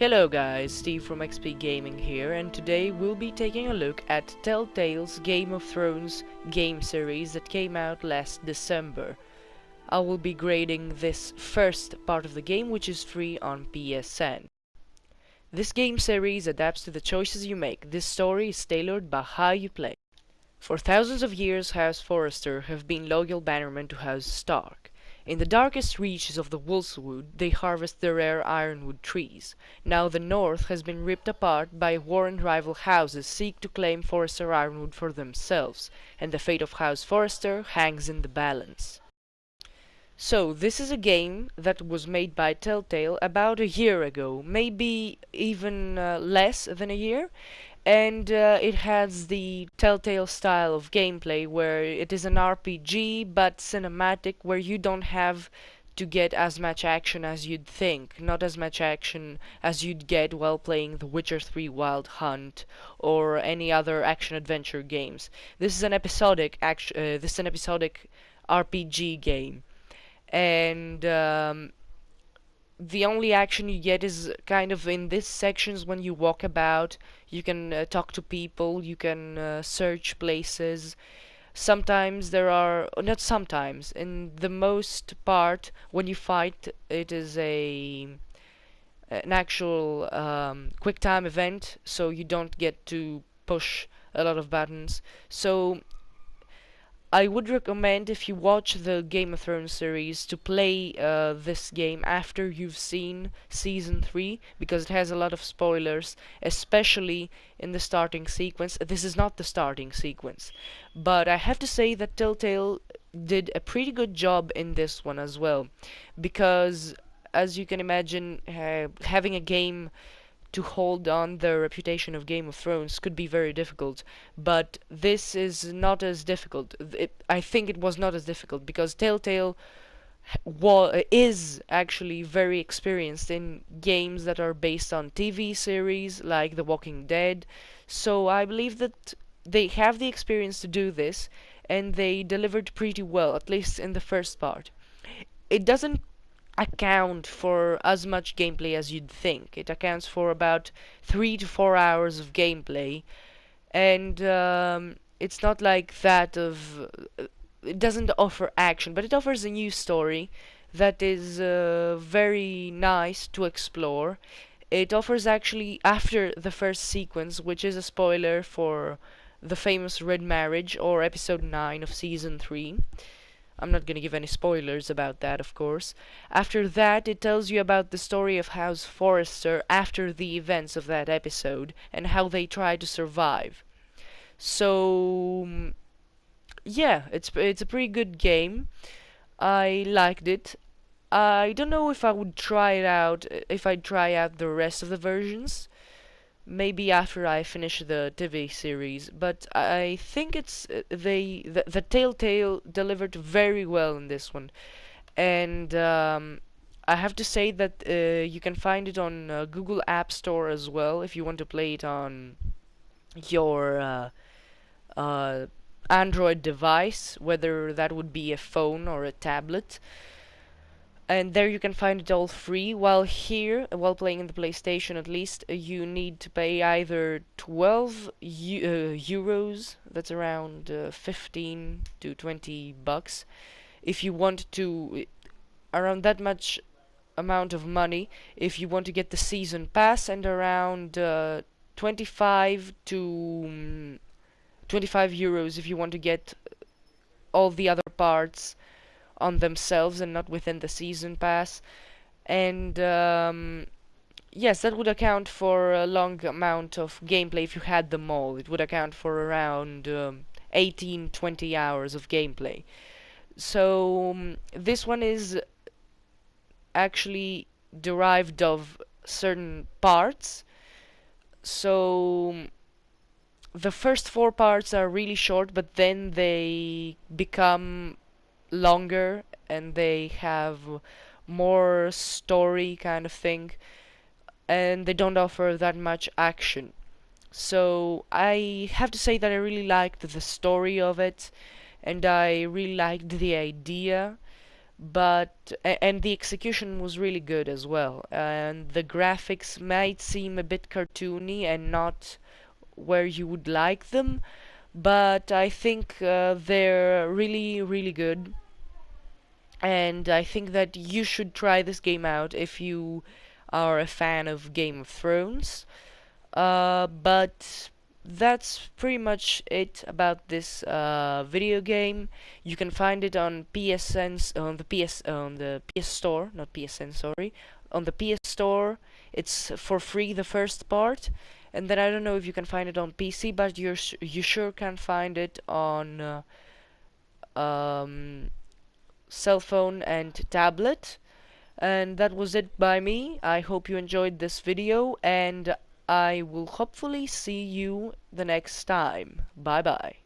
Hello guys, Steve from XP Gaming here, and today we'll be taking a look at Telltale's Game of Thrones game series that came out last December. I will be grading this first part of the game, which is free on PSN. This game series adapts to the choices you make. This story is tailored by how you play. For thousands of years, House Forrester have been loyal bannermen to House Stark. In the darkest reaches of the Wolfswood, they harvest the rare ironwood trees. Now the North has been ripped apart by war and rival houses seek to claim Forrester ironwood for themselves, and the fate of House Forrester hangs in the balance. So, this is a game that was made by Telltale about a year ago, maybe even less than a year, and it has the Telltale style of gameplay where it is an RPG but cinematic, where you don't have to get as much action as you'd think, not as much action as you'd get while playing The Witcher 3 Wild Hunt or any other action adventure games. This is an episodic RPG game, and the only action you get is kind of in these sections when you walk about. You can talk to people, you can search places. Sometimes there are, not sometimes, in the most part, when you fight, it is an actual quick time event, so you don't get to push a lot of buttons. So I would recommend, if you watch the Game of Thrones series, to play this game after you've seen Season 3, because it has a lot of spoilers, especially in the starting sequence. This is not the starting sequence, but I have to say that Telltale did a pretty good job in this one as well, because as you can imagine, having a game to hold on the reputation of Game of Thrones could be very difficult, but this is not as difficult. I think it was not as difficult because Telltale is actually very experienced in games that are based on TV series like The Walking Dead, so I believe that they have the experience to do this, and they delivered pretty well, at least in the first part. It doesn't account for as much gameplay as you'd think. It accounts for about 3 to 4 hours of gameplay, and it's not like that of. It doesn't offer action, but it offers a new story that is very nice to explore. It offers, actually, after the first sequence, which is a spoiler for the famous Red Marriage, or episode 9 of season 3. I'm not going to give any spoilers about that, of course. After that, it tells you about the story of House Forrester after the events of that episode and how they try to survive. So, yeah, it's a pretty good game. I liked it. I don't know if I would try it out, if I'd try out the rest of the versions. Maybe after I finish the TV series, but I think it's the Telltale delivered very well in this one, and I have to say that you can find it on Google App Store as well if you want to play it on your Android device, whether that would be a phone or a tablet. And there you can find it all free. While here, while playing in the PlayStation at least, you need to pay either 12 euros, that's around 15 to 20 bucks, if you want to, around that much amount of money, if you want to get the season pass, and around 25 to 25 euros if you want to get all the other parts on themselves and not within the season pass. And yes, that would account for a long amount of gameplay if you had them all. It would account for around 18-20 hours of gameplay. So this one is actually derived of certain parts. So the first 4 parts are really short, but then they become longer and they have more story kind of thing, and they don't offer that much action. So I have to say that I really liked the story of it, and I really liked the idea and the execution was really good as well. And the graphics might seem a bit cartoony and not where you would like them, but I think they're really, really good. And I think that you should try this game out if you are a fan of Game of Thrones. But that's pretty much it about this video game. You can find it on on the PS Store, not PSN, sorry, on the PS Store. It's for free the first part, and then I don't know if you can find it on PC, but you sure can find it on um, cell phone and tablet. And that was it by me. I hope you enjoyed this video, and I will hopefully see you the next time. Bye bye.